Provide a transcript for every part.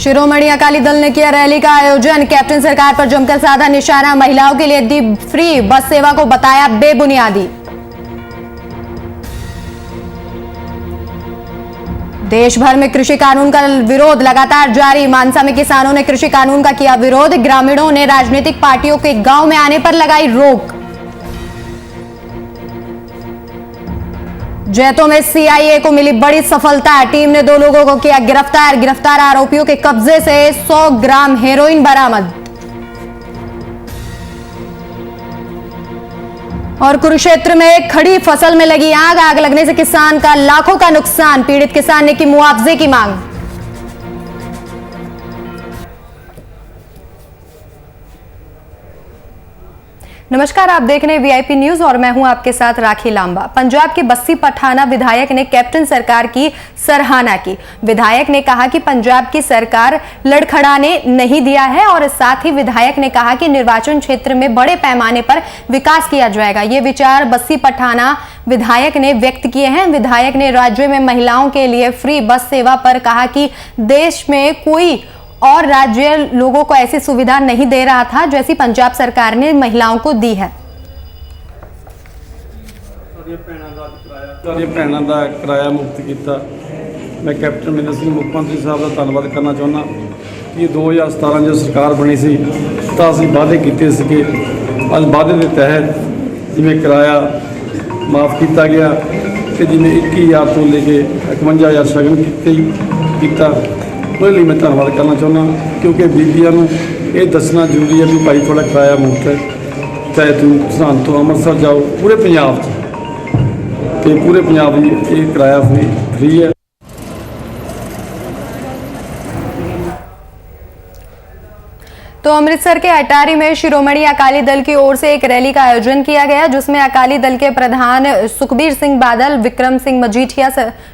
शिरोमणि अकाली दल ने किया रैली का आयोजन। कैप्टन सरकार पर जमकर साधा निशाना। महिलाओं के लिए दी फ्री बस सेवा को बताया बेबुनियादी। देश भर में कृषि कानून का विरोध लगातार जारी। मानसा में किसानों ने कृषि कानून का किया विरोध। ग्रामीणों ने राजनीतिक पार्टियों के गांव में आने पर लगाई रोक। जैतों में सीआईए को मिली बड़ी सफलता। टीम ने 2 लोगों को किया गिरफ्तार। गिरफ्तार आरोपियों के कब्जे से 100 ग्राम हेरोइन बरामद। और कुरुक्षेत्र में खड़ी फसल में लगी आग। आग लगने से किसान का लाखों का नुकसान। पीड़ित किसान ने की मुआवजे की मांग। नमस्कार, आप देख रहे हैं वीआईपी न्यूज और मैं हूं आपके साथ राखी लांबा। पंजाब के बस्सी पठाना विधायक ने कैप्टन सरकार की सराहना की। विधायक ने कहा कि पंजाब की सरकार लड़खड़ाने नहीं दिया है और साथ ही विधायक ने कहा कि निर्वाचन क्षेत्र में बड़े पैमाने पर विकास किया जाएगा। ये विचार बस्सी पठाना विधायक ने व्यक्त किए हैं। विधायक ने राज्य में महिलाओं के लिए फ्री बस सेवा पर कहा कि देश में कोई और राज्य लोगों को ऐसी सुविधा नहीं दे रहा था जैसी पंजाब सरकार ने महिलाओं को दी है। भैनों का किराया मुक्त किया। मैं कैप्टन अमरिंदर सिंह मुख्यमंत्री साहब का धन्यवाद करना चाहना कि 2017 जो सरकार बनी सी तो असीं वादे किए थे। अज वादे के तहत जिमें किराया माफ़ किया गया कि जिन्हें 21,000 तो लेके 51,000 शगन किया। उसके लिए मैं धन्यवाद करना चाहना क्योंकि बीबियां ये दसना जरूरी है भी भाई थोड़ा किराया मुफ्त है। चाहे तुम सरहंद तो अमृतसर जाओ, पूरे पंजाब तो पूरे पंजाब ये किराया फ्री है। तो अमृतसर के अटारी में शिरोमणि अकाली दल की ओर से एक रैली का आयोजन किया गया जिसमें अकाली दल के प्रधान सुखबीर सिंह बादल, विक्रम सिंह मजीठिया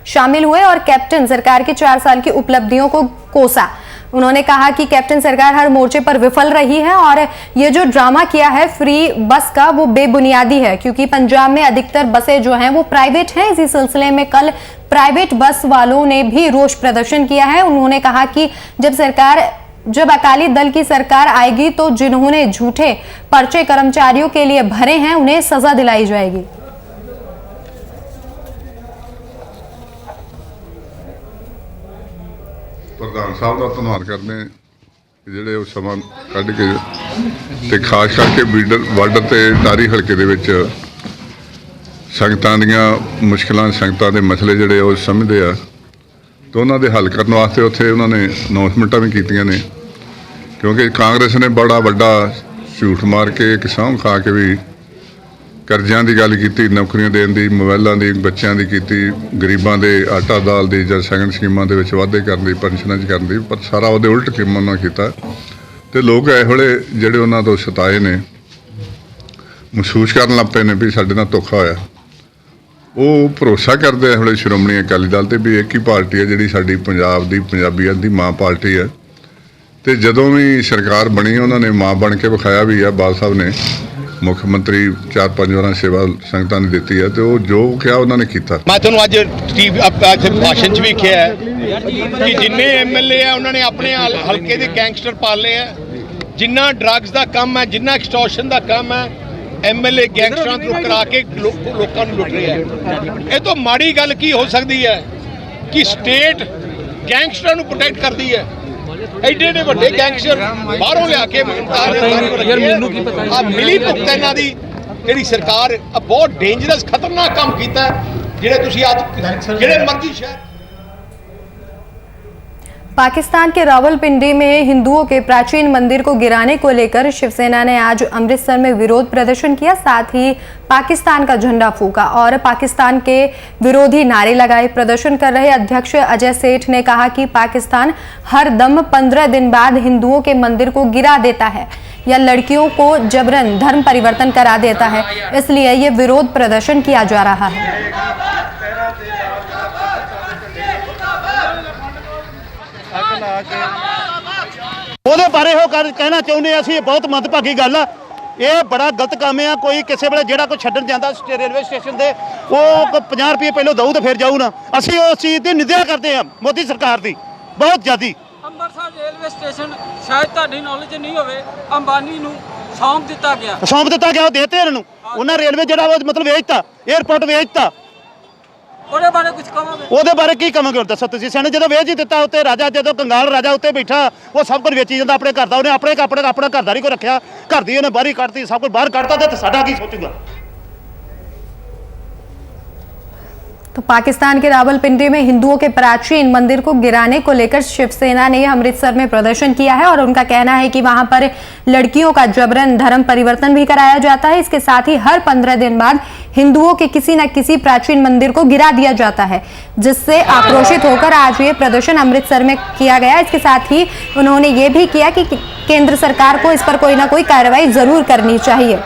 शामिल हुए और कैप्टन सरकार की 4 साल की उपलब्धियों को कोसा। उन्होंने कहा कि कैप्टन सरकार हर मोर्चे पर विफल रही है और ये जो ड्रामा किया है फ्री बस का वो बेबुनियादी है क्योंकि पंजाब में अधिकतर बसें जो हैं वो प्राइवेट हैं। इसी सिलसिले में कल प्राइवेट बस वालों ने भी रोष प्रदर्शन किया है। उन्होंने कहा कि जब अकाली दल की सरकार आएगी तो जिन्होंने झूठे पर्चे कर्मचारियों के लिए भरे हैं उन्हें सजा दिलाई जाएगी। प्रधान साहब का धन्यवाद करते हैं ਜਿਹੜੇ ਉਹ ਸਮਾਂ ਕੱਢ ਕੇ ਤੇ ਖਾਸ ਕਰਕੇ ਬਾਰਡਰ ਤੇ ਟਾਰੀ ਹਲਕੇ ਦੇ ਵਿੱਚ ਸੰਗਤਾਂ ਦੀਆਂ ਮੁਸ਼ਕਲਾਂ ਸੰਗਤਾਂ ਦੇ ਮਸਲੇ ਜਿਹੜੇ ਉਹ ਸਮਝਦੇ ਆ तो उन्होंने हल करने वास्ते उत्थे उन्होंने अनाउंसमेंटा भी कीतियां ने क्योंकि कांग्रेस ने बड़ा वड्डा झूठ मार के किसान खा के भी कर्जियां की गल की, नौकरियां देने की, मोबाइलों की, बच्चों की की, गरीबों के आटा दाल की या सगन स्कीमों के वाधे करने, पेंशनों करने, पर सारा वो उल्ट किम उन्होंने किया। तो लोग इस वे जोड़े उन्होंने तो सताए ने महसूस कर लग पे ने भी साडे नाल धोखा होया। वो भरोसा करते इस वे श्रोमणी अकाली दल ते भी एक ही पार्टी है जिहड़ी साडी पंजाब दी पंजाबियों की मां पार्टी है। तो जदों भी सरकार बनी उन्होंने मां बन के विखाया भी है। बाल साहब ने मुख्यमंत्री 4-5 बार सेवा संगतां ने दी है तो जो क्या उन्होंने किया। मैं तुहानूं अज भाषण च वेखिया कि जिन्ने MLA है उन्होंने अपने हल्के के गैंगस्टर पाले है। जिन्ना ड्रग्स का काम है, जिन्ना एक्सटॉर्शन का काम है, MLA गैंगस्टरां को करा के लोगों को लुट रहे हैं। ये तो माड़ी गल की हो सकती है कि स्टेट गैंगस्टरां को प्रोटेक्ट करती है। एडे एडे वड्डे गैंगस्टर बाहरों लिया के मिली भुगत इन्हां दी जिहड़ी सरकार बहुत डेंजरस खतरनाक काम कीता है जिहड़े तुसीं अज जिहड़े मर्जी शहर। पाकिस्तान के रावलपिंडी में हिंदुओं के प्राचीन मंदिर को गिराने को लेकर शिवसेना ने आज अमृतसर में विरोध प्रदर्शन किया। साथ ही पाकिस्तान का झंडा फूंका और पाकिस्तान के विरोधी नारे लगाए। प्रदर्शन कर रहे अध्यक्ष अजय सेठ ने कहा कि पाकिस्तान हर दम 15 दिन बाद हिंदुओं के मंदिर को गिरा देता है या लड़कियों को जबरन धर्म परिवर्तन करा देता है, इसलिए ये विरोध प्रदर्शन किया जा रहा है। ਉਹਦੇ ਬਾਰੇ ਉਹ ਕਹਿਣਾ ਚਾਹੁੰਦੇ ਅਸੀਂ ਬਹੁਤ ਮੰਦਭਾਗੀ ਗੱਲ ਆ। ਇਹ ਬੜਾ ਗਲਤ ਕੰਮ ਆ। ਕੋਈ ਕਿਸੇ ਵੇਲੇ ਜਿਹੜਾ ਕੋਈ ਛੱਡਣ ਜਾਂਦਾ ਰੇਲਵੇ ਸਟੇਸ਼ਨ ਤੇ ਉਹ 50 ਰੁਪਏ ਪਹਿਲਾਂ ਦਊ ਤੇ ਫਿਰ ਜਾਊ ਨਾ। ਅਸੀਂ ਉਸ ਚੀਜ਼ ਦੀ ਨਿੰਦਿਆ ਕਰਦੇ ਆ ਮੋਦੀ ਸਰਕਾਰ ਦੀ ਬਹੁਤ ਜ਼ਿਆਦੀ। ਅੰਮ੍ਰਿਤਸਰ ਰੇਲਵੇ ਸਟੇਸ਼ਨ ਸ਼ਾਇਦ ਤੁਹਾਡੀ ਨੌਲੇਜ ਨਹੀਂ ਹੋਵੇ ਅੰਬਾਨੀ ਨੂੰ ਸੌਂਪ ਦਿੱਤਾ ਗਿਆ। ਸੌਂਪ ਦਿੱਤਾ ਗਿਆ, ਉਹ ਦੇਤੇ ਇਹਨਾਂ ਨੂੰ। ਉਹਨਾਂ ਰੇਲਵੇ ਜਿਹੜਾ ਉਹ ਮਤਲਬ ਵੇਚਤਾ, 에ਅਰਪੋਰਟ ਵੇਚਤਾ। ਉਹਦੇ ਬਾਰੇ ਕੁਝ ਕਹੋਗੇ? ਉਹਦੇ ਬਾਰੇ ਕੀ ਕਹਾਂਗੇ ਹੁਣ ਦੱਸੋ ਤੁਸੀਂ? ਸਿਆਣੇ ਜਦੋਂ ਵੇਚ ਹੀ ਦਿੱਤਾ, ਉੱਤੇ ਰਾਜਾ ਜਦੋਂ ਕੰਗਾਲ ਰਾਜਾ ਉੱਤੇ ਬੈਠਾ ਉਹ ਸਭ ਕੁਝ ਵੇਚੀ ਜਾਂਦਾ ਆਪਣੇ ਘਰ ਦਾ। ਉਹਨੇ ਆਪਣਾ ਘਰ ਦਾ ਨਹੀਂ ਕੋਈ ਰੱਖਿਆ, ਘਰ ਦੀ ਉਹਨੇ ਬਾਹਰ ਹੀ ਕੱਢਤੀ, ਸਭ ਕੁਝ ਬਾਹਰ ਕੱਢਤਾ ਤੇ ਸਾਡਾ ਕੀ ਸੋਚੂਗਾ? तो पाकिस्तान के रावलपिंडी में हिंदुओं के प्राचीन मंदिर को गिराने को लेकर शिवसेना ने अमृतसर में प्रदर्शन किया है और उनका कहना है कि वहां पर लड़कियों का जबरन धर्म परिवर्तन भी कराया जाता है। इसके साथ ही हर 15 दिन बाद हिंदुओं के किसी न किसी प्राचीन मंदिर को गिरा दिया जाता है, जिससे आक्रोशित होकर आज ये प्रदर्शन अमृतसर में किया गया। इसके साथ ही उन्होंने ये भी किया कि केंद्र सरकार को इस पर कोई ना कोई कार्रवाई जरूर करनी चाहिए।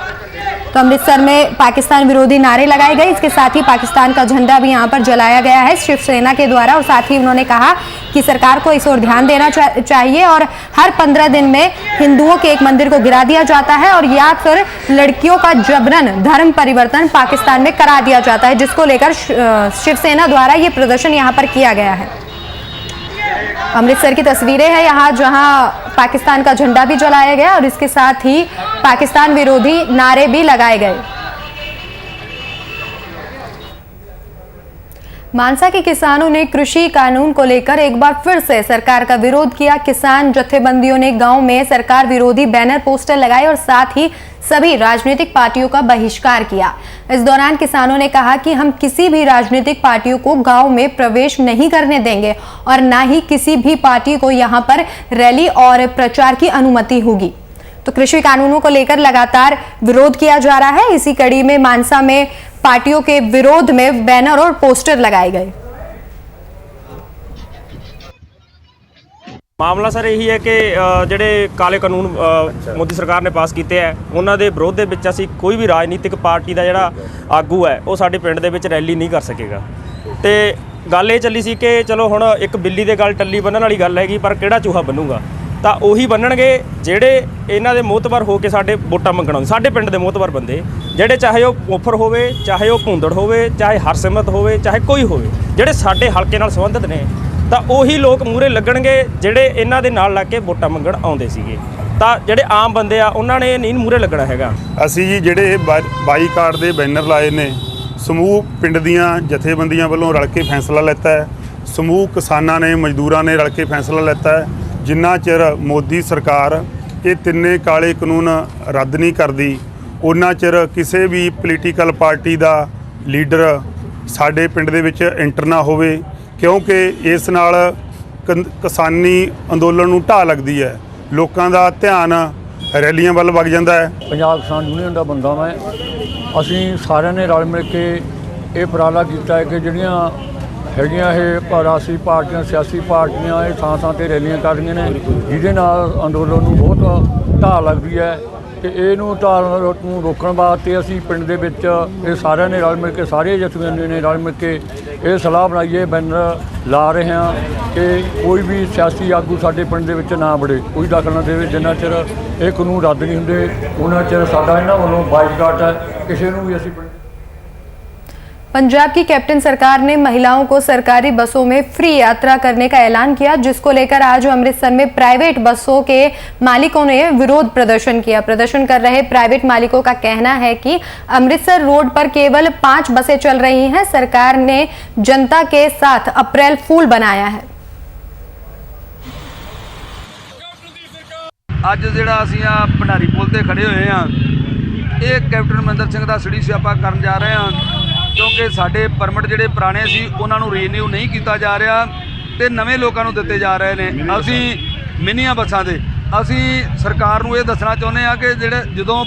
तो अमृतसर में पाकिस्तान विरोधी नारे लगाए गए। इसके साथ ही पाकिस्तान का झंडा भी यहां पर जलाया गया है शिवसेना के द्वारा। और साथ ही उन्होंने कहा कि सरकार को इस ओर ध्यान देना चाहिए और हर 15 दिन में हिंदुओं के एक मंदिर को गिरा दिया जाता है और या फिर लड़कियों का जबरन धर्म परिवर्तन पाकिस्तान में करा दिया जाता है, जिसको लेकर शिवसेना द्वारा ये प्रदर्शन यहाँ पर किया गया है। अमृतसर की तस्वीरें हैं यहाँ, जहां पाकिस्तान का झंडा भी जलाया गया और इसके साथ ही पाकिस्तान विरोधी नारे भी लगाए गए। मानसा के किसानों ने कृषि कानून को लेकर एक बार फिर से सरकार का विरोध किया। किसान जत्थेबंदियों ने गांव में सरकार विरोधी बैनर पोस्टर लगाए और साथ ही सभी राजनीतिक पार्टियों का बहिष्कार किया। इस दौरान किसानों ने कहा कि हम किसी भी राजनीतिक पार्टियों को गांव में प्रवेश नहीं करने देंगे और ना ही किसी भी पार्टी को यहां पर रैली और प्रचार की अनुमति होगी। तो कृषि कानूनों को लेकर लगातार विरोध किया जा रहा है। इसी कड़ी में मानसा में पार्टियों के विरोध में बैनर और पोस्टर लगाए गए। ਮਾਮਲਾ ਸਰ ਇਹੀ ਹੈ ਕਿ ਜਿਹੜੇ ਕਾਲੇ ਕਾਨੂੰਨ ਮੋਦੀ ਸਰਕਾਰ ਨੇ ਪਾਸ ਕੀਤੇ ਹੈ, ਉਹਨਾਂ ਦੇ ਵਿਰੋਧ ਦੇ ਵਿੱਚ ਅਸੀਂ ਕੋਈ ਵੀ ਰਾਜਨੀਤਿਕ ਪਾਰਟੀ ਦਾ ਜਿਹੜਾ ਆਗੂ ਹੈ ਉਹ ਸਾਡੇ ਪਿੰਡ ਦੇ ਵਿੱਚ ਰੈਲੀ ਨਹੀਂ ਕਰ ਸਕੇਗਾ। ਤੇ ਗੱਲ ਇਹ ਚੱਲੀ ਸੀ ਕਿ ਚਲੋ ਹੁਣ ਇੱਕ ਬਿੱਲੀ ਦੇ ਗੱਲ ਟੱਲੀ ਬੰਨਣ ਵਾਲੀ ਗੱਲ ਹੈਗੀ, ਪਰ ਕਿਹੜਾ ਚੂਹਾ ਬੰਨੂਗਾ? ਤਾਂ ਉਹੀ ਬੰਨਣਗੇ ਜਿਹੜੇ ਇਹਨਾਂ ਦੇ ਮੋਹਤਬਰ ਹੋ ਕੇ ਸਾਡੇ ਵੋਟਾਂ ਮੰਗਣ ਆਉਂਦੇ, ਸਾਡੇ ਪਿੰਡ ਦੇ ਮੋਹਤਬਰ ਬੰਦੇ, ਜਿਹੜੇ ਚਾਹੇ ਉਹ ਪੋਫਰ ਹੋਵੇ, ਚਾਹੇ ਉਹ ਭੁੰਦੜ ਹੋਵੇ, ਚਾਹੇ ਹਰਸਿਮਰਤ ਹੋਵੇ, ਚਾਹੇ ਕੋਈ ਹੋਵੇ, ਜਿਹੜੇ ਸਾਡੇ ਹਲਕੇ ਨਾਲ ਸੰਬੰਧਿਤ ਨੇ, ਤਾਂ ਉਹੀ ਲੋਕ ਮੂਹਰੇ ਲੱਗਣਗੇ ਜਿਹੜੇ ਇਹਨਾਂ ਦੇ ਨਾਲ ਲੱਗ ਕੇ ਵੋਟਾਂ ਮੰਗਣ ਆਉਂਦੇ ਸੀਗੇ। ਤਾਂ ਜਿਹੜੇ ਆਮ ਬੰਦੇ ਆ ਉਹਨਾਂ ਨੇ ਨਹੀਂ ਮੂਹਰੇ ਲੱਗਣਾ ਹੈਗਾ। ਅਸੀਂ ਜੀ ਜਿਹੜੇ ਬਾਈਕਾਟ ਦੇ ਬੈਨਰ ਲਾਏ ਨੇ, ਸਮੂਹ ਪਿੰਡ ਦੀਆਂ ਜਥੇਬੰਦੀਆਂ ਵੱਲੋਂ ਰਲ ਕੇ ਫੈਸਲਾ ਲਿੱਤਾ ਹੈ। ਸਮੂਹ ਕਿਸਾਨਾਂ ਨੇ, ਮਜ਼ਦੂਰਾਂ ਨੇ ਰਲ ਕੇ ਫੈਸਲਾ ਲਿੱਤਾ ਹੈ। ਜਿੰਨਾ ਚਿਰ ਮੋਦੀ ਸਰਕਾਰ ਇਹ ਤਿੰਨੇ ਕਾਲੇ ਕਾਨੂੰਨ ਰੱਦ ਨਹੀਂ ਕਰਦੀ, ਉਹਨਾਂ ਚਿਰ ਕਿਸੇ ਵੀ ਪੋਲੀਟੀਕਲ ਪਾਰਟੀ ਦਾ ਲੀਡਰ ਸਾਡੇ ਪਿੰਡ ਦੇ ਵਿੱਚ ਐਂਟਰ ਨਾ ਹੋਵੇ, ਕਿਉਂਕਿ ਇਸ ਨਾਲ ਕਿਸਾਨੀ ਅੰਦੋਲਨ ਨੂੰ ਢਾਹ ਲੱਗਦੀ ਹੈ। ਲੋਕਾਂ ਦਾ ਧਿਆਨ ਰੈਲੀਆਂ ਵੱਲ ਵਗ ਜਾਂਦਾ ਹੈ। ਪੰਜਾਬ ਕਿਸਾਨ ਯੂਨੀਅਨ ਦਾ ਬੰਦਾ ਮੈਂ, ਅਸੀਂ ਸਾਰਿਆਂ ਨੇ ਰਲ ਮਿਲ ਕੇ ਇਹ ਉਪਰਾਲਾ ਕੀਤਾ ਹੈ ਕਿ ਜਿਹੜੀਆਂ ਹੈਗੀਆਂ ਇਹ ਰਾਸ਼ਟਰੀ ਪਾਰਟੀਆਂ, ਸਿਆਸੀ ਪਾਰਟੀਆਂ ਇਹ ਥਾਂ ਥਾਂ 'ਤੇ ਰੈਲੀਆਂ ਕਰ ਰਹੀਆਂ ਨੇ, ਜਿਹਦੇ ਨਾਲ ਅੰਦੋਲਨ ਨੂੰ ਬਹੁਤ ਢਾਹ ਲੱਗਦੀ ਹੈ। ਤੇ ਇਹਨੂੰ ਢਾਹ ਨੂੰ ਰੋਕਣ ਵਾਸਤੇ ਅਸੀਂ ਪਿੰਡ ਦੇ ਵਿੱਚ ਇਹ ਸਾਰਿਆਂ ਨੇ ਰਲ ਮਿਲ ਕੇ, ਸਾਰੇ ਜਥੇਬੰਦੀਆਂ ਨੇ ਰਲ ਮਿਲ ਕੇ ਇਹ ਸਲਾਹ ਬਣਾਈਏ, ਬੈਨਰ ਲਾ ਰਹੇ ਹਾਂ ਕਿ ਕੋਈ ਵੀ ਸਿਆਸੀ ਆਗੂ ਸਾਡੇ ਪਿੰਡ ਦੇ ਵਿੱਚ ਨਾ ਵੜੇ, ਕੋਈ ਦਖਲ ਨਾ ਦੇਵੇ। ਜਿੰਨਾ ਚਿਰ ਇਹ ਕਾਨੂੰਨ ਰੱਦ ਨਹੀਂ ਹੁੰਦੇ ਉਹਨਾਂ ਚਿਰ ਸਾਡਾ ਇਹਨਾਂ ਵੱਲੋਂ ਬਾਈਕਾਟ ਹੈ। ਕਿਸੇ ਨੂੰ ਵੀ ਅਸੀਂ पंजाब की कैप्टन सरकार ने महिलाओं को सरकारी बसों में फ्री यात्रा करने का ऐलान किया, जिसको लेकर आज अमृतसर में प्राइवेट बसों के मालिकों ने विरोध प्रदर्शन किया। प्रदर्शन कर रहे प्राइवेट मालिकों का कहना है कि अमृतसर रोड पर केवल 5 बसें चल रही हैं। सरकार ने जनता के साथ अप्रैल फूल बनाया है। ਅੱਜ ਜਿਹੜਾ ਅਸੀਂ ਆ ਭੰਡਾਰੀ ਪੁਲ ਤੇ ਖੜੇ ਹੋਏ ਆ, ਇਹ ਕੈਪਟਨ ਅਮਰਿੰਦਰ ਸਿੰਘ ਦਾ ਸੜੀ ਸਿਆਪਾ ਕਰਨ ਜਾ ਰਹੇ ਆ, ਕਿਉਂਕਿ ਸਾਡੇ ਪਰਮਿਟ ਜਿਹੜੇ ਪੁਰਾਣੇ ਸੀ ਉਹਨਾਂ ਨੂੰ ਰੀਨਿਊ ਨਹੀਂ ਕੀਤਾ ਜਾ ਰਿਹਾ ਤੇ ਨਵੇਂ ਲੋਕਾਂ ਨੂੰ ਦਿੱਤੇ ਜਾ ਰਹੇ ਨੇ। ਅਸੀਂ ਮਿੰਨੀਆਂ ਬੱਸਾਂ ਦੇ ਅਸੀਂ ਸਰਕਾਰ ਨੂੰ ਇਹ ਦੱਸਣਾ ਚਾਹੁੰਦੇ ਆ ਕਿ ਜਿਹੜੇ ਜਦੋਂ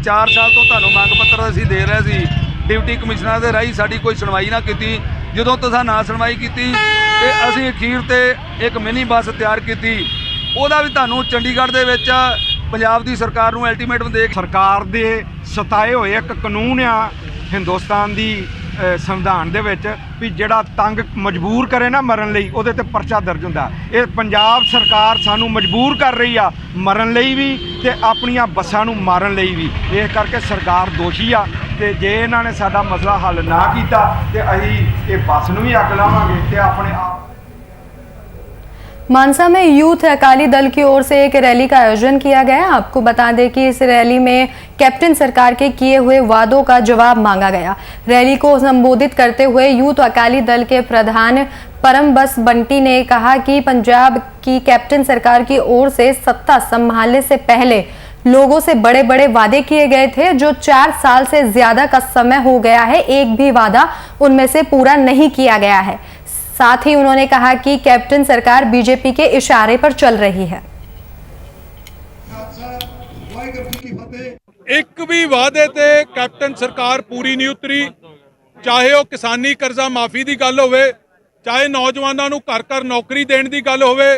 4 ਸਾਲ ਤੋਂ ਤੁਹਾਨੂੰ ਮੰਗ ਪੱਤਰ ਅਸੀਂ ਦੇ ਰਹੇ ਸੀ, ਡਿਪਟੀ ਕਮਿਸ਼ਨਰ ਦੇ ਰਾਹੀਂ ਸਾਡੀ ਕੋਈ ਸੁਣਵਾਈ ਨਾ ਕੀਤੀ। ਜਦੋਂ ਤੁਸੀਂ ਨਾ ਸੁਣਵਾਈ ਕੀਤੀ ਤੇ ਅਸੀਂ ਅਖੀਰ ਤੇ ਇੱਕ ਮਿੰਨੀ ਬੱਸ ਤਿਆਰ ਕੀਤੀ, ਉਹਦਾ ਵੀ ਤੁਹਾਨੂੰ ਚੰਡੀਗੜ੍ਹ ਦੇ ਵਿੱਚ ਪੰਜਾਬ ਦੀ ਸਰਕਾਰ ਨੂੰ ਅਲਟੀਮੇਟਮ ਦੇ ਸਰਕਾਰ ਦੇ ਸਤਾਏ ਹੋਏ ਇੱਕ ਕਾਨੂੰਨ ਆ ਹਿੰਦੁਸਤਾਨ ਦੀ ਸੰਵਿਧਾਨ ਦੇ ਵਿੱਚ ਵੀ ਜਿਹੜਾ ਤੰਗ ਮਜਬੂਰ ਕਰੇ ਨਾ ਮਰਨ ਲਈ, ਉਹਦੇ ਤੇ ਪਰਚਾ ਦਰਜ ਹੁੰਦਾ। ਇਹ ਪੰਜਾਬ ਸਰਕਾਰ ਸਾਨੂੰ ਮਜਬੂਰ ਕਰ ਰਹੀ ਆ ਮਰਨ ਲਈ ਵੀ ਤੇ ਆਪਣੀਆਂ ਬੱਸਾਂ ਨੂੰ ਮਾਰਨ ਲਈ ਵੀ। ਇਸ ਕਰਕੇ ਸਰਕਾਰ ਦੋਸ਼ੀ ਆ ਤੇ ਜੇ ਇਹਨਾਂ ਨੇ ਸਾਡਾ ਮਸਲਾ ਹੱਲ ਨਾ ਕੀਤਾ ਤੇ ਅਸੀਂ ਇਹ ਬੱਸ ਨੂੰ ਵੀ ਅੱਗ ਲਾਵਾਂਗੇ ਤੇ ਆਪਣੇ ਆਪ। मानसा में यूथ अकाली दल की ओर से एक रैली का आयोजन किया गया। आपको बता दें कि इस रैली में कैप्टन सरकार के किए हुए वादों का जवाब मांगा गया। रैली को संबोधित करते हुए यूथ अकाली दल के प्रधान परमबस बंटी ने कहा कि पंजाब की कैप्टन सरकार की ओर से सत्ता संभालने से पहले लोगों से बड़े बड़े वादे किए गए थे, जो 4 साल से ज्यादा का समय हो गया है, एक भी वादा उनमें से पूरा नहीं किया गया है। साथ ही उन्होंने कहा कि कैप्टन सरकार बीजेपी के इशारे पर चल रही है। एक भी वादे ते कैप्टन सरकार पूरी नहीं उतरी, चाहे वो किसानी कर्जा माफी की गल होवे, चाहे नौजवानों को घर घर नौकरी देने की गल होवे,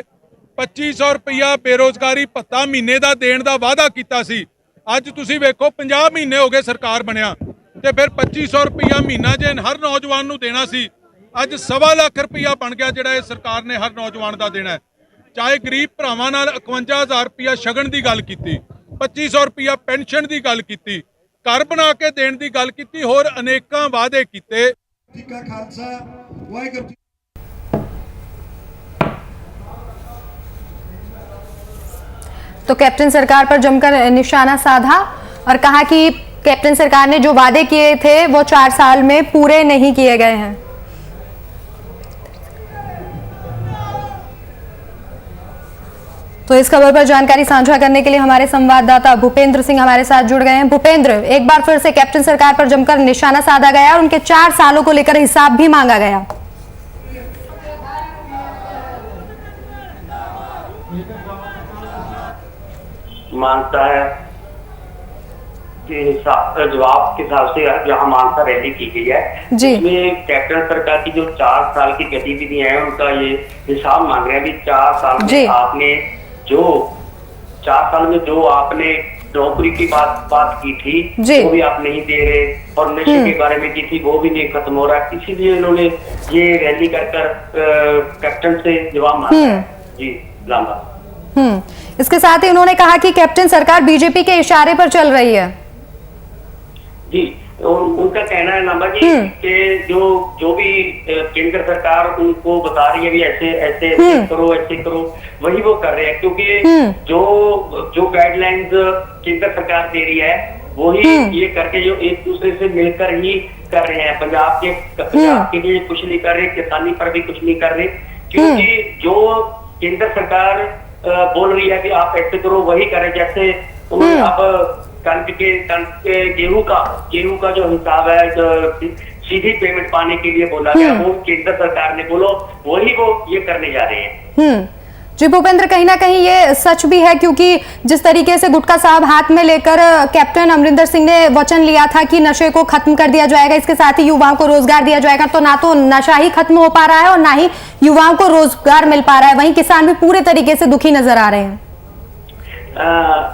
2500 रुपया बेरोजगारी भत्ता महीने का देने का वादा किया सी। अज तुसी वेखो 50 महीने हो गए सरकार बनया ते फिर 2500 रुपया महीना जे हर नौजवान को देना सी, अज 1.25 लाख रुपया बन गया जिहड़ा इस सरकार ने हर नौजवान का देना है। चाहे गरीब भरावां नाल 51,000 रुपया शगन की गल की, 2500 रुपया पेंशन की गल की, घर बना के देने की गल की, होर अनेकां वादे कीते। तो कैप्टन सरकार पर जमकर निशाना साधा और कहा कि कैप्टन सरकार ने जो वादे किए थे वो 4 साल में पूरे नहीं किए गए हैं। तो इस खबर पर जानकारी साझा करने के लिए हमारे संवाददाता भूपेंद्र सिंह हमारे साथ जुड़ गए हैं। भूपेंद्र, एक बार फिर से कैप्टन सरकार पर जमकर निशाना साधा गया और उनके 4 सालों को लेकर हिसाब भी मांगा गया। मानता है कि जवाब के हिसाब से जहां मानसा रैली की गई है, इसमें कैप्टन सरकार की जो 4 साल की गतिविधियां हैं उनका ये हिसाब मांग रहे हैं। अभी 4 साल में आपने जो 4 साल में जो आपने नौकरी की बात की थी वो भी आप नहीं दे रहे, और नशे के बारे में की थी वो भी नहीं खत्म हो रहा, इसीलिए इन्होंने ये रैली कर कैप्टन से जवाब मांगा है। जी लांबा। इसके साथ ही उन्होंने कहा कि कैप्टन सरकार बीजेपी के इशारे पर चल रही है। जी, उनका कहना है लांबा जी कि जो भी केंद्र सरकार उनको बता रही है भी ऐसे करो, ऐसे करो, वही वो कर रहे हैं, क्योंकि जो गाइडलाइंस केंद्र सरकार दे रही है वही ये करके जो एक दूसरे से मिलकर ही कर रहे हैं। पंजाब के लिए कुछ नहीं कर रहे, किसानी पर भी कुछ नहीं कर रहे, क्योंकि जो केंद्र सरकार बोल रही है कि आप ऐसे करो वही करें। जैसे उन्होंने अब कणक के गेहूं का जो हिसाब है, सीधी पेमेंट पाने के लिए बोला गया, वो केंद्र सरकार ने बोलो वही वो ये करने जा रहे हैं। जी भूपेंद्र, कहीं ना कहीं ये सच भी है, क्योंकि जिस तरीके से गुटखा साहब हाथ में लेकर कैप्टन अमरिंदर सिंह ने वचन लिया था कि नशे को खत्म कर दिया जाएगा, इसके साथ ही युवाओं को रोजगार दिया जाएगा, तो ना तो नशा ही खत्म हो पा रहा है और ना ही युवाओं को रोजगार मिल पा रहा है। वहीं किसान भी पूरे तरीके से दुखी नजर आ रहे हैं।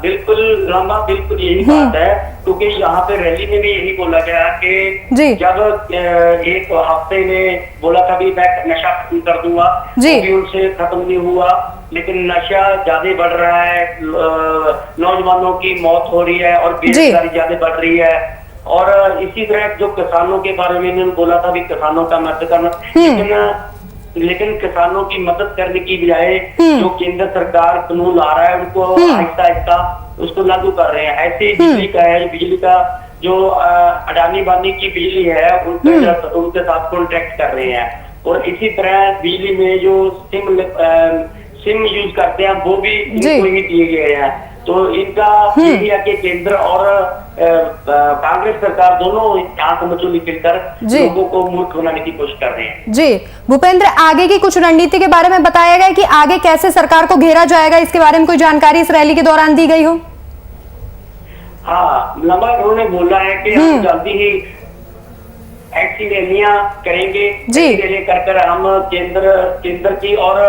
बिल्कुल रामा, बिल्कुल यही बात है, क्योंकि यहाँ पे रैली में भी यही बोला गया कि जब एक हफ्ते में बोला था भी मैं नशा खत्म कर दूंगा, भी उनसे खत्म नहीं हुआ, लेकिन नशा ज्यादा बढ़ रहा है, नौजवानों की मौत हो रही है और बेरोजगारी ज्यादा बढ़ रही है। और इसी तरह जो किसानों के बारे में इन्होंने बोला था भी किसानों का मदद करना, लेकिन किसानों की मदद करने की बजाय जो केंद्र सरकार कानून ला रहा है उनको आहिस्ता आहिस्ता उसको लागू कर रहे हैं। ऐसे बिजली का जो अडानी बानी की बिजली है उनके साथ कॉन्ट्रैक्ट कर रहे हैं, और इसी तरह बिजली में जो सिम यूज करते हैं वो भी इनको ही दिए गए हैं। तो इनका यही है कि केंद्र और कांग्रेस सरकार दोनों आंख मचोली फिरकर लोगों को मूर्ख बनाने की कोशिश कर रहे हैं। जी भूपेंद्र, आगे की कुछ रणनीति के बारे में बताया गया कि आगे कैसे सरकार को घेरा जाएगा, इसके बारे में कोई जानकारी इस रैली के दौरान दी गई हो? हाँ, लंबा उन्होंने बोला है कि हम जल्दी ही ऐसी रैलियां करेंगे, कर हम केंद्र की और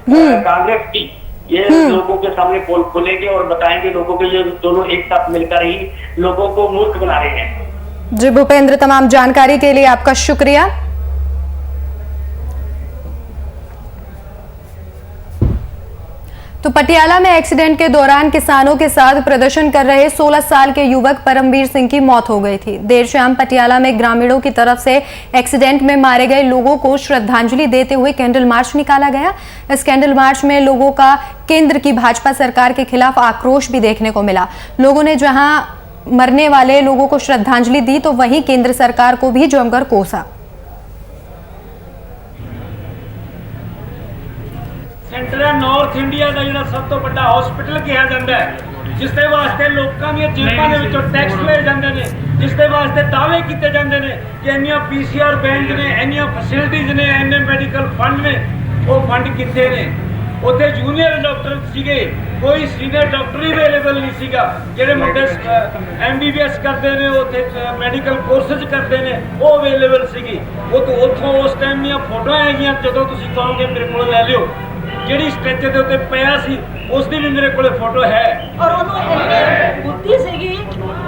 कांग्रेस की ये लोगों के सामने पोल खोलेंगे और बताएंगे लोगों को ये दोनों एक साथ मिलकर ही लोगों को मूर्ख बना रहे हैं। जी भूपेंद्र, तमाम जानकारी के लिए आपका शुक्रिया। तो पटियाला में एक्सीडेंट के दौरान किसानों के साथ प्रदर्शन कर रहे 16 साल के युवक परमवीर सिंह की मौत हो गई थी। देर शाम पटियाला में ग्रामीणों की तरफ से एक्सीडेंट में मारे गए लोगों को श्रद्धांजलि देते हुए कैंडल मार्च निकाला गया। इस कैंडल मार्च में लोगों का केंद्र की भाजपा सरकार के खिलाफ आक्रोश भी देखने को मिला। लोगों ने जहां मरने वाले लोगों को श्रद्धांजलि दी तो वहीं केंद्र सरकार को भी जमकर कोसा। सेंटर है नॉर्थ इंडिया का जो सब तो बड़ा हॉस्पिटल कहा जाता है, जिसके वास्ते लोगों दी जेबां दे विचों टैक्स लए जाते हैं, जिसके वास्ते दावे किए जाते हैं कि इन्नियां PCR बैंक ने, इन्नियां फैसिलिटीज़ ने, इन्ने मैडिकल फंड ने, वो फंड कितने ने? उत्थे जूनियर डॉक्टर सीगे, कोई सीनियर डॉक्टर ही अवेलेबल नहीं सीगा। जिहड़े मुंडे MBBS करते हैं, उत्थे मैडिकल कोर्सेज करते हैं, वो अवेलेबल सीगी। वो तो उत्थों उस टाइम दी फोटो हैगियां, जदों तुसीं कहोगे मेरे कोल लै लिओ, ਜਿਹੜੀ ਸਟੈਚਰ ਦੇ ਉੱਤੇ ਪਿਆ ਸੀ ਉਸ ਦੀ ਵੀ ਮੇਰੇ ਕੋਲੇ ਫੋਟੋ ਹੈ। ਔਰ ਉਹਨੂੰ ਇੰਨੀ ਬੁੱਧੀ ਸੀਗੀ,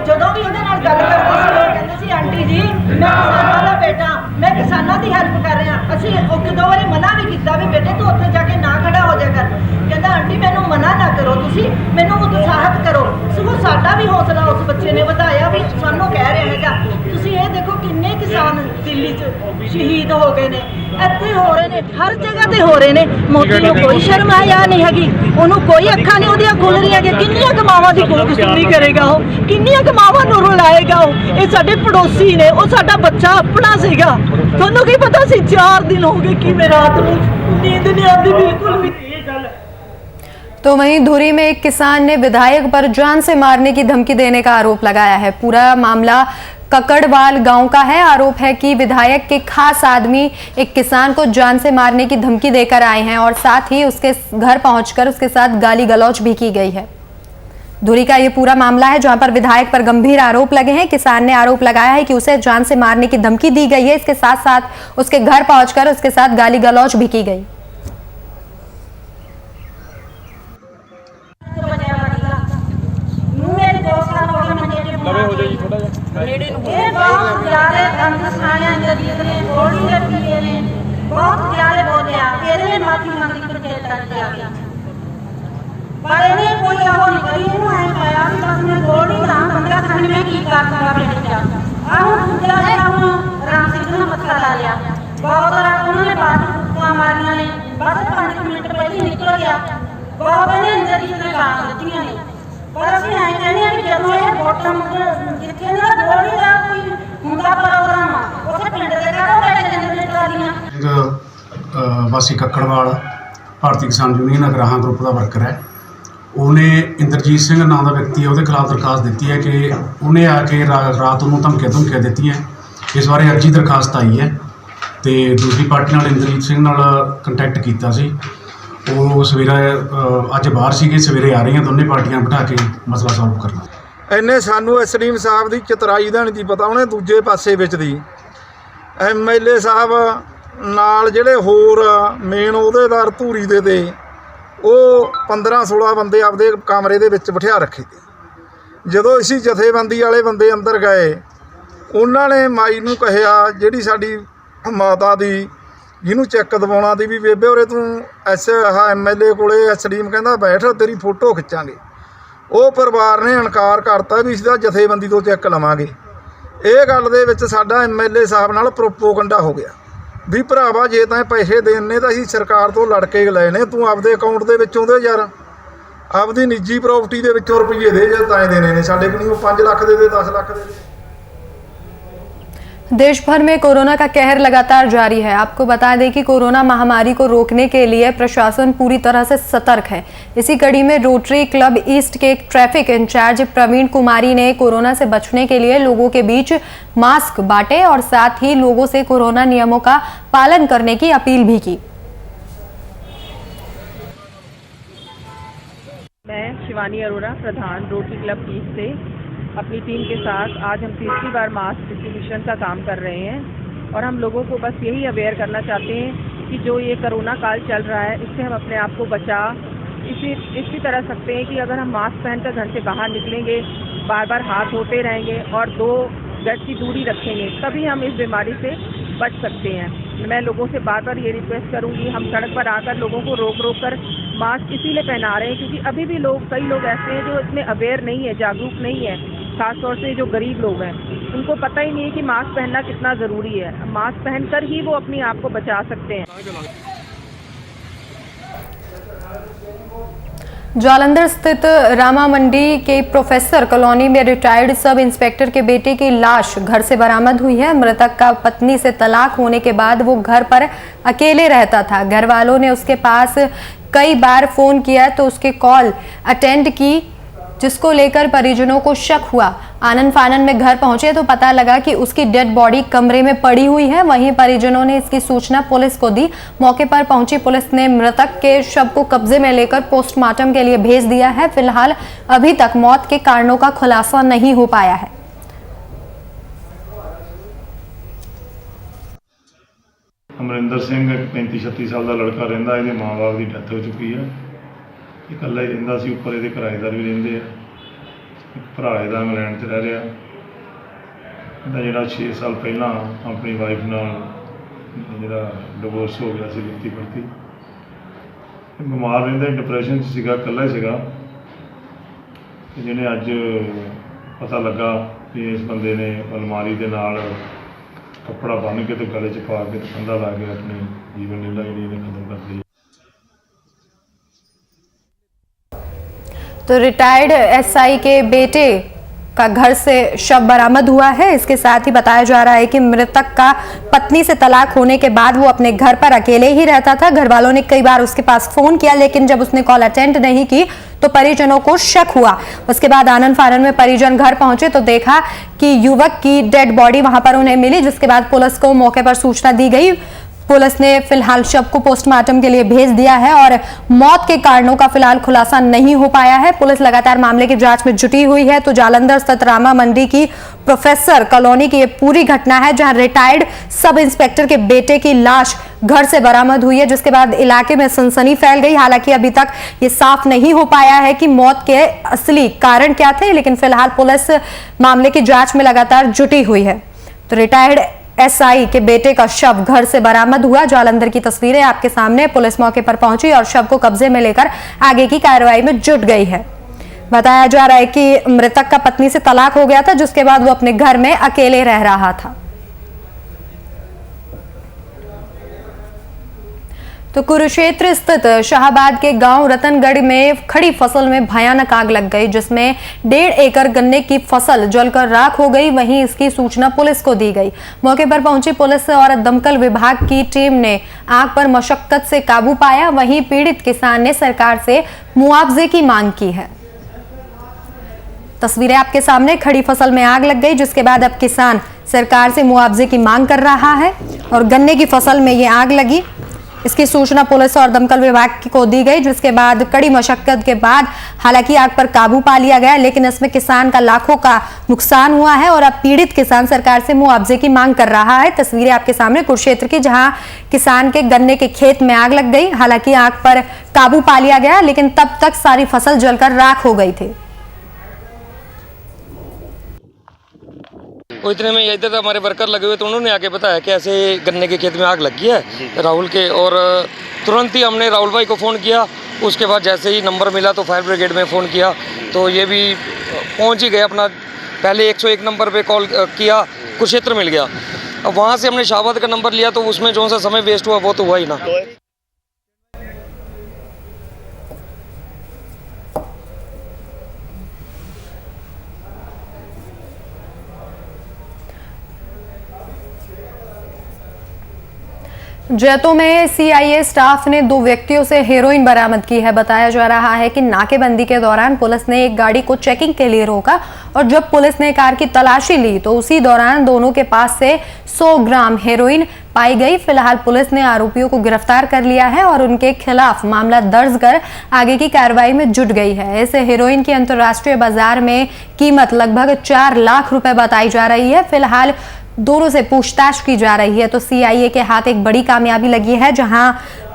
ਜਦੋਂ ਵੀ ਉਹਦੇ ਨਾਲ ਗੱਲ ਕਰਦੇ ਸੀ ਉਹ ਕਹਿੰਦੇ ਸੀ ਆਂਟੀ ਜੀ ਮੈਂ ਕਿਸਾਨਾਂ ਦਾ ਬੇਟਾ, ਮੈਂ ਕਿਸਾਨਾਂ ਦੀ ਹੈਲਪ ਕਰ ਰਿਹਾ। ਅਸੀਂ ਉਹ ਦੋ ਵਾਰੀ ਮਨਾ ਵੀ ਕੀਤਾ ਵੀ ਬੇਟੇ ਤੂੰ ਉੱਥੇ ਜਾ ਕੇ ਨਾ ਖੜਾ ਹੋ ਜਾ ਕਰ। ਕਹਿੰਦਾ ਆਂਟੀ ਮੈਨੂੰ ਮਨਾ ਨਾ ਕਰੋ, ਤੁਸੀਂ ਮੈਨੂੰ ਉਤਸ਼ਾਹਿਤ ਕਰੋ। ਸਗੋਂ ਸਾਡਾ ਵੀ ਹੌਸਲਾ ਉਸ ਬੱਚੇ ਨੇ ਵਧਾਇਆ ਵੀ ਸਾਨੂੰ ਕਹਿ ਰਿਹਾ ਹੈਗਾ। ਤੁਸੀਂ ਇਹ ਦੇਖੋ ਕਿੰਨੇ ਕਿਸਾਨ ਦਿੱਲੀ 'ਚ ਸ਼ਹੀਦ ਹੋ ਗਏ ਨੇ, ਇੱਥੇ ਹੋ ਰਹੇ ਨੇ, ਹਰ ਜਗ੍ਹਾ ਤੇ ਹੋ ਰਹੇ ਨੇ। ਮੋਦੀ ਨੂੰ ਕੋਈ ਸ਼ਰਮ ਆਇਆ ਨਹੀਂ ਹੈਗੀ, ਉਹਨੂੰ ਕੋਈ ਅੱਖਾਂ ਨਹੀਂ ਉਹਦੀਆਂ ਖੁੱਲ ਰਹੀਆਂ ਕਿ ਕਿੰਨੀਆਂ ਕਮਾਵਾਂ ਦੀ ਕੋਸ਼ਿਸ਼ ਕਰੇਗਾ ਉਹ, ਕਿੰਨੀਆਂ ਕਮਾਵਾਂ ਨੂੰ ਰੁਲਾਏਗਾ ਉਹ। ਇਹ ਸਾਡੇ ਪੜੋਸੀ ਨੇ, ਉਹ ਸਾਡਾ ਬੱਚਾ ਆਪਣਾ ਸੀਗਾ। ਤੁਹਾਨੂੰ ਕੀ ਪਤਾ ਸੀ 4 दिन ਹੋ ਗਏ ਕਿ ਮੈਂ ਰਾਤ ਨੂੰ ਨੀਂਦ नहीं आती बिल्कुल भी। तो वहीं धुरी में एक किसान ने विधायक पर जान से मारने की धमकी देने का आरोप लगाया है। पूरा मामला ककड़वाल गांव का है। आरोप है कि विधायक के खास आदमी एक किसान को जान से मारने की धमकी देकर आए हैं और साथ ही उसके घर पहुंचकर उसके साथ गाली गलौज भी की गई है। धुरी का ये पूरा मामला है जहां पर विधायक पर गंभीर आरोप लगे हैं। किसान ने आरोप लगाया है कि उसे जान से मारने की धमकी दी गई है। इसके साथ साथ उसके घर पहुंचकर उसके साथ गाली गलौज भी की गई। पर इन्हें कोई वो नहीं करी, इन्हों ऐ पाया भी बस मैं थोड़ी राम 15 खंड में की कर दूंगा पिंड च। आहूं दूजा जरा हूं राम सिंह ने मत्था ला लिया, बहुत उन्होंने बात फूका मारियां ने, बस 5 मिनट पहले निकल गया। बहुत ने अंदर ही ने गाल दित्तियां ने। पर असीं ऐ कहने कि जदों ये बॉटम जिथे ना थोड़ी दा कोई हुंदा प्रोग्राम उत्थे पिंड दे घरों बैठ जांदे ने ट्रालियां। वासी कक्कड़वाल भारतीय किसान यूनियन अगराहां ग्रुप का वर्कर है। ਉਹਨੇ ਇੰਦਰਜੀਤ ਸਿੰਘ ਨਾਂ ਦਾ ਵਿਅਕਤੀ ਹੈ, ਉਹਦੇ ਖਿਲਾਫ ਦਰਖਾਸਤ ਦਿੱਤੀ ਹੈ ਕਿ ਉਹਨੇ ਆ ਕੇ ਰਾਤ ਨੂੰ ਧਮਕੀਆਂ ਦਿੱਤੀਆਂ। ਇਸ ਬਾਰੇ ਅਰਜੀ ਦਰਖਾਸਤ ਆਈ ਹੈ ਤੇ ਦੂਸਰੀ ਪਾਰਟੀ ਨਾਲ ਇੰਦਰਜੀਤ ਸਿੰਘ ਨਾਲ ਕੰਟੈਕਟ ਕੀਤਾ ਸੀ। ਉਹ ਸਵੇਰੇ ਅੱਜ ਬਾਹਰ ਸੀਗੇ, ਸਵੇਰੇ ਆ ਰਹੀਆਂ ਦੋਨੇ ਪਾਰਟੀਆਂ ਬਿਠਾ ਕੇ ਮਸਲਾ ਸੋਲਵ ਕਰਨਾ। ਇੰਨੇ ਸਾਨੂੰ ਐਸਡੀਐਮ ਸਾਹਿਬ ਦੀ ਚਤਰਾਈ ਦਾ ਨਹੀਂ ਪਤਾ, ਉਹਨੇ ਦੂਜੇ ਪਾਸੇ ਵਿੱਚ ਦੀ MLA ਸਾਹਿਬ ਨਾਲ ਜਿਹੜੇ ਹੋਰ ਮੇਨ ਅਹੁਦੇਦਾਰ ਧੂਰੀ ਦੇ ਤੇ ਉਹ 15-16 ਬੰਦੇ ਆਪਦੇ ਕਮਰੇ ਦੇ ਵਿੱਚ ਬਿਠਾ ਰੱਖੇ ਤੇ ਜਦੋਂ ਅਸੀਂ ਜਥੇਬੰਦੀ ਵਾਲੇ ਬੰਦੇ ਅੰਦਰ ਗਏ, ਉਹਨਾਂ ਨੇ ਮਾਈ ਨੂੰ ਕਿਹਾ ਜਿਹੜੀ ਸਾਡੀ ਮਾਤਾ ਦੀ ਜਿਹਨੂੰ ਚੈੱਕ ਦਵਾਉਣਾ ਦੀ ਵੀ ਬੇਬੇ ਉਰੇ ਤੂੰ MLA ਕੋਲੇ ਐਸਡੀਐਮ ਕਹਿੰਦਾ ਬੈਠ ਤੇਰੀ ਫੋਟੋ ਖਿੱਚਾਂਗੇ। ਉਹ ਪਰਿਵਾਰ ਨੇ ਇਨਕਾਰ ਕਰਤਾ ਵੀ ਅਸੀਂ ਤਾਂ ਜਥੇਬੰਦੀ ਤੋਂ ਚੈੱਕ ਲਵਾਂਗੇ। ਇਹ ਗੱਲ ਦੇ ਵਿੱਚ ਸਾਡਾ MLA ਸਾਹਿਬ ਨਾਲ ਪ੍ਰੋਪੋਗੰਡਾ ਹੋ ਗਿਆ ਵੀ ਭਰਾਵਾ ਜੇ ਤਾਂ ਪੈਸੇ ਦੇਣੇ ਤਾਂ ਅਸੀਂ ਸਰਕਾਰ ਤੋਂ ਲੜ ਕੇ ਲਏ ਨੇ, ਤੂੰ ਆਪਦੇ ਅਕਾਊਂਟ ਦੇ ਵਿੱਚੋਂ ਦੇ ਯਾਰ, ਆਪਦੀ ਨਿੱਜੀ ਪ੍ਰਾਪਰਟੀ ਦੇ ਵਿੱਚੋਂ ਰੁਪਈਏ ਦੇ ਜਾਂ ਤਾਂ ਦੇਣੇ ਨੇ। ਸਾਡੇ ਕੋਲ 5 ਲੱਖ ਦੇ 10 ਲੱਖ ਦੇ। देश भर में कोरोना का कहर लगातार जारी है। आपको बता दें कि कोरोना महामारी को रोकने के लिए प्रशासन पूरी तरह से सतर्क है। इसी कड़ी में रोटरी क्लब ईस्ट के ट्रैफिक इंचार्ज प्रवीण कुमारी ने कोरोना से बचने के लिए लोगों के बीच मास्क बांटे और साथ ही लोगों से कोरोना नियमों का पालन करने की अपील भी की। मैं शिवानी अरोड़ा, प्रधान रोटरी क्लब ईस्ट से अपनी टीम के साथ आज हम तीसरी बार मास्क डिस्ट्रीब्यूशन का काम कर रहे हैं और हम लोगों को बस यही अवेयर करना चाहते हैं कि जो ये कोरोना काल चल रहा है इससे हम अपने आप को बचा इसी तरह सकते हैं कि अगर हम मास्क पहनकर घर से बाहर निकलेंगे, बार बार हाथ धोते रहेंगे और 2 गज की दूरी रखेंगे, तभी हम इस बीमारी से बच सकते हैं। मैं लोगों से बार बार ये रिक्वेस्ट करूंगी, हम सड़क पर आकर लोगों को रोक कर मास्क इसीलिए पहना रहे हैं क्योंकि अभी भी कई लोग ऐसे हैं जो इसमें अवेयर नहीं है, जागरूक नहीं है। खासतौर से जो गरीब लोग हैं उनको पता ही नहीं है कि मास्क पहनना कितना ज़रूरी है। मास्क पहनकर ही वो अपने आप को बचा सकते हैं। जालंधर स्थित रामा मंडी के प्रोफेसर कॉलोनी में रिटायर्ड सब इंस्पेक्टर के बेटे की लाश घर से बरामद हुई है। मृतक का पत्नी से तलाक होने के बाद वो घर पर अकेले रहता था। घर वालों ने उसके पास कई बार फोन किया तो उसके कॉल अटेंड की, जिसको लेकर परिजनों को शक हुआ। आनन फानन में घर पहुंचे तो पता लगा कि उसकी डेड बॉडी कमरे में पड़ी हुई है। वहीं परिजनों ने इसकी सूचना पुलिस को दी। मौके पर पहुंची पुलिस ने मृतक के शव को कब्जे में लेकर पोस्टमार्टम के लिए भेज दिया है। फिलहाल अभी तक मौत के कारणों का खुलासा नहीं हो पाया है। अमरिंदर सिंह 35-36 साल का लड़का रहिंदा, ਇਹਦੇ ਮਾਂ-ਬਾਪ ਦੀ ਡੈਥ ਹੋ ਚੁੱਕੀ ਹੈ। इकल्ला ही रहिंदा सी, ਉੱਪਰ ਇਹਦੇ ਕਿਰਾਏਦਾਰ ਵੀ ਰਹਿੰਦੇ ਆ। ਇੱਕ ਭਰਾ ਇਹਦਾ ਇੰਗਲੈਂਡ 'ਚ ਰਹਿ ਰਿਹਾ। ਇਹਦਾ ਜਿਹੜਾ 6 ਸਾਲ ਪਹਿਲਾਂ ਆਪਣੀ ਵਾਈਫ ਨਾਲ ਜਿਹੜਾ ਡਿਵੋਰਸ ਹੋ ਗਿਆ ਸੀ ਵਿੱਤੀ ਪ੍ਰਤੀ, ਬਿਮਾਰ ਰਹਿੰਦਾ, ਡਿਪਰੈਸ਼ਨ 'ਚ ਸੀਗਾ, ਇਕੱਲਾ ਹੀ ਸੀਗਾ। ਤੇ ਜਿਹਨੇ ਅੱਜ ਪਤਾ ਲੱਗਾ ਕਿ ਇਸ ਬੰਦੇ ਨੇ ਅਲਮਾਰੀ ਦੇ ਨਾਲ ਕੱਪੜਾ ਬੰਨ੍ਹ ਕੇ ਤੇ ਗਲੇ 'ਚ ਪਾ ਕੇ ਤੇ ਕੰਧਾ ਲਾ ਕੇ ਆਪਣੀ ਜੀਵਨ ਲੀਲਾ ਜਿਹੜੀ ਇਹਨੇ ਖਤਮ ਕਰ ਦਿੱਤੀ। तो रिटायर्ड एसआई के बेटे का घर से शव बरामद हुआ है। इसके साथ ही बताया जा रहा है कि मृतक का पत्नी से तलाक होने के बाद वो अपने घर पर अकेले ही रहता था। घर वालों ने कई बार उसके पास फोन किया, लेकिन जब उसने कॉल अटेंड नहीं की तो परिजनों को शक हुआ। उसके बाद आनन फानन में परिजन घर पहुंचे तो देखा कि युवक की डेड बॉडी वहां पर उन्हें मिली, जिसके बाद पुलिस को मौके पर सूचना दी गई। पुलिस ने फिलहाल शव को पोस्टमार्टम के लिए भेज दिया है और मौत के कारणों का फिलहाल खुलासा नहीं हो पाया है। पुलिस लगातार मामले की जांच में जुटी हुई है। तो जालंधर स्थित रामा मंडी की प्रोफेसर कॉलोनी की ये पूरी घटना है, जहां रिटायर्ड सब इंस्पेक्टर के बेटे की लाश घर से बरामद हुई है, जिसके बाद इलाके में सनसनी फैल गई। हालांकि अभी तक ये साफ नहीं हो पाया है कि मौत के असली कारण क्या थे, लेकिन फिलहाल पुलिस मामले की जांच में लगातार जुटी हुई है। तो रिटायर्ड एसआई के बेटे का शव घर से बरामद हुआ। जालंधर की तस्वीरें आपके सामने। पुलिस मौके पर पहुंची और शव को कब्जे में लेकर आगे की कार्रवाई में जुट गई है। बताया जा रहा है कि मृतक का पत्नी से तलाक हो गया था, जिसके बाद वो अपने घर में अकेले रह रहा था। तो कुरुक्षेत्र स्थित शाहबाद के गांव रतनगढ़ में खड़ी फसल में भयानक आग लग गई, जिसमें 1.5 एकड़ गन्ने की फसल जलकर राख हो गई। वहीं इसकी सूचना पुलिस को दी गई। मौके पर पहुंची पुलिस और दमकल विभाग की टीम ने आग पर मशक्कत से काबू पाया। वहीं पीड़ित किसान ने सरकार से मुआवजे की मांग की है। तस्वीरें आपके सामने। खड़ी फसल में आग लग गई, जिसके बाद अब किसान सरकार से मुआवजे की मांग कर रहा है और गन्ने की फसल में ये आग लगी। इसकी सूचना पुलिस और दमकल विभाग को दी गई, जिसके बाद कड़ी मशक्कत के बाद हालांकि आग पर काबू पा लिया गया, लेकिन इसमें किसान का लाखों का नुकसान हुआ है और अब पीड़ित किसान सरकार से मुआवजे की मांग कर रहा है। तस्वीरें आपके सामने कुरुक्षेत्र की, जहां किसान के गन्ने के खेत में आग लग गई। हालांकि आग पर काबू पा लिया गया, लेकिन तब तक सारी फसल जलकर राख हो गई थी। वो इतने में इधर हमारे वर्कर लगे हुए तो उन्होंने आके बताया कि ऐसे गन्ने के खेत में आग लगी है राहुल के, और तुरंत ही हमने राहुल भाई को फ़ोन किया। उसके बाद जैसे ही नंबर मिला तो फायर ब्रिगेड में फ़ोन किया तो ये भी पहुंच ही गए। अपना पहले 101 नंबर पे कॉल किया, कुरुक्षेत्र मिल गया। अब वहाँ से हमने शाहबाद का नंबर लिया तो उसमें जो सा समय वेस्ट हुआ वो तो हुआ ही ना। जैतो में सीआईए स्टाफ ने 2 व्यक्तियों से हेरोइन बरामद की है। बताया जा रहा है कि नाकेबंदी के दौरान पुलिस ने एक गाड़ी को चेकिंग के लिए रोका और जब पुलिस ने कार की तलाशी ली तो उसी दौरान दोनों के पास से 100 ग्राम हेरोइन पाई गई। फिलहाल पुलिस ने आरोपियों को गिरफ्तार कर लिया है और उनके खिलाफ मामला दर्ज कर आगे की कार्रवाई में जुट गई है। इस हेरोइन की अंतर्राष्ट्रीय बाजार में कीमत लगभग 4 लाख रुपए बताई जा रही है। फिलहाल दोनों से पूछताछ की जा रही है। तो सीआईए के हाथ एक बड़ी कामयाबी लगी है, जहां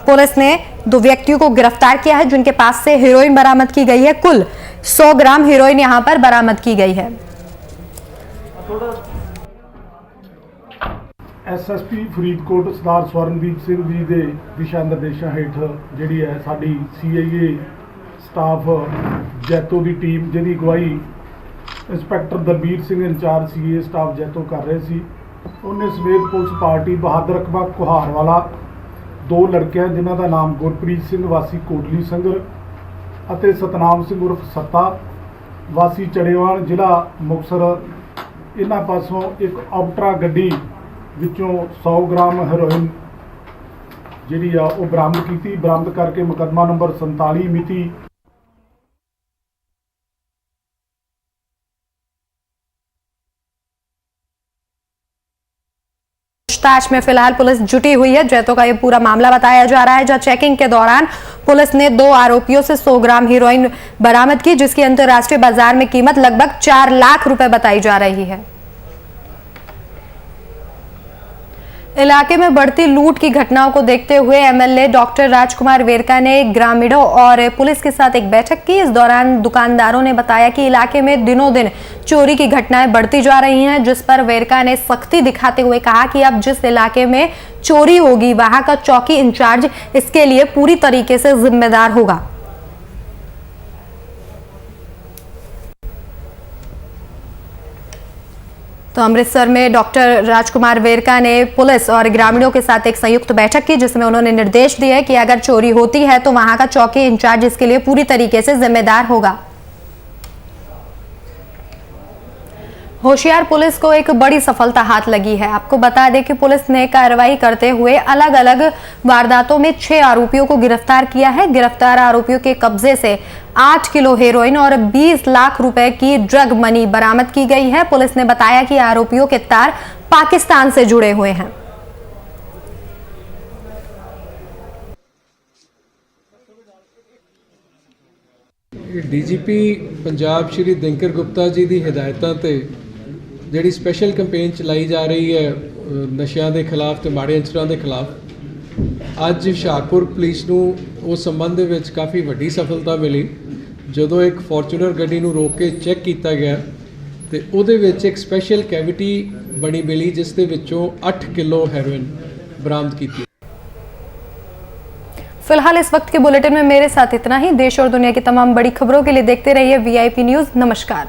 पुलिस ने 2 व्यक्तियों को गिरफ्तार किया है, जिनके पास से हेरोइन बरामद की गई है। कुल 100 ग्राम हेरोइन यहां पर बरामद की गई है। ਐਸਐਸਪੀ ਫਰੀਦਕੋਟ ਸਰਦਾਰ ਸਵਰਨਦੀਪ ਸਿੰਘ ਜੀ ਦੇ ਦਿਸ਼ਾ ਨਿਰਦੇਸ਼ਾਂ ਹੇਠ ਜਿਹੜੀ ਹੈ ਸਾਡੀ ਸੀਆਈਏ ਸਟਾਫ ਜੈਤੋ ਦੀ ਟੀਮ ਜਿਹਦੀ ਅਗਵਾਈ inspector Dalbir Singh incharge CA staff Jaito ਕਰ ਰਹੇ ਸੀ, ਉਹਨੇ ਸਮੇਤ ਪੁਲਿਸ ਪਾਰਟੀ ਬਹਾਦਰ ਰਕਬਾ ਕੁਹਾਰ ਵਾਲਾ 2 ਲੜਕਿਆਂ ਜਿਨ੍ਹਾਂ ਦਾ ਨਾਮ ਗੁਰਪ੍ਰੀਤ ਸਿੰਘ ਵਾਸੀ ਕੋਟਲੀ ਸੰਗਰ ਅਤੇ ਸਤਨਾਮ ਸਿੰਘ ਉਰਫ ਸੱਤਾ ਵਾਸੀ ਚੜੇਵਾਲ ਜ਼ਿਲ੍ਹਾ ਮੁਕਤਸਰ, ਇਹਨਾਂ ਪਾਸੋਂ ਇੱਕ ਆਪਟਰਾ ਗੱਡੀ ਵਿੱਚੋਂ 100 ਗ੍ਰਾਮ ਹੈਰੋਇਨ ਜਿਹੜੀ ਆ ਉਹ ਬਰਾਮਦ ਕੀਤੀ। ਬਰਾਮਦ ਕਰਕੇ ਮੁਕੱਦਮਾ ਨੰਬਰ 47 ਮਿਤੀ पूछताछ में फिलहाल पुलिस जुटी हुई है। जैतो का ये पूरा मामला बताया जा रहा है, जहां चेकिंग के दौरान पुलिस ने 2 आरोपियों से 100 ग्राम हीरोइन बरामद की, जिसकी अंतर्राष्ट्रीय बाजार में कीमत लगभग 4 लाख रुपए बताई जा रही है। इलाके में बढ़ती लूट की घटनाओं को देखते हुए एमएलए डॉक्टर राजकुमार वेरका ने ग्रामीणों और पुलिस के साथ एक बैठक की। इस दौरान दुकानदारों ने बताया कि इलाके में दिनों दिन चोरी की घटनाएं बढ़ती जा रही हैं, जिस पर वेरका ने सख्ती दिखाते हुए कहा कि अब जिस इलाके में चोरी होगी वहां का चौकी इंचार्ज इसके लिए पूरी तरीके से जिम्मेदार होगा। तो अमृतसर में डॉक्टर राजकुमार वेरका ने पुलिस और ग्रामीणों के साथ एक संयुक्त बैठक की, जिसमें उन्होंने निर्देश दिए कि अगर चोरी होती है तो वहां का चौकी इंचार्ज इसके लिए पूरी तरीके से जिम्मेदार होगा। होशियार पुलिस को एक बड़ी सफलता हाथ लगी है। आपको बता दें कि पुलिस ने कार्रवाई करते हुए अलग अलग वारदातों में 6 आरोपियों को गिरफ्तार किया है। गिरफ्तार आरोपियों के कब्जे से 8 किलो हेरोइन और 20 लाख रुपए की ड्रग मनी बरामद की गई है। पुलिस ने बताया कि आरोपियों के तार पाकिस्तान से जुड़े हुए हैं। डीजीपी पंजाब श्री दिनकर गुप्ता जी की हिदायतों ते ਜਿਹੜੀ ਸਪੈਸ਼ਲ ਕੈਂਪੇਨ ਚਲਾਈ ਜਾ ਰਹੀ ਹੈ ਨਸ਼ਿਆਂ ਦੇ ਖਿਲਾਫ ਤੇ ਮਾੜੇ ਅੰਸਰਾਂ ਦੇ ਖਿਲਾਫ, ਅੱਜ ਹੁਸ਼ਿਆਰਪੁਰ ਪੁਲਿਸ ਨੂੰ ਉਸ ਸੰਬੰਧ ਦੇ ਵਿੱਚ ਕਾਫੀ ਵੱਡੀ ਸਫਲਤਾ ਮਿਲੀ ਜਦੋਂ ਇੱਕ ਫੋਰਚੂਨਰ ਗੱਡੀ ਨੂੰ ਰੋਕ ਕੇ ਚੈੱਕ ਕੀਤਾ ਗਿਆ ਤੇ ਉਹਦੇ ਵਿੱਚ ਇੱਕ ਸਪੈਸ਼ਲ ਕੈਵਿਟੀ ਬਣੀ ਮਿਲੀ, ਜਿਸ ਦੇ ਵਿੱਚੋਂ 8 किलो हेरोइन बरामद की। फिलहाल इस वक्त के बुलेटिन में मेरे साथ इतना ही। देश और दुनिया की तमाम बड़ी खबरों के लिए देखते रहिए VIP न्यूज़। नमस्कार।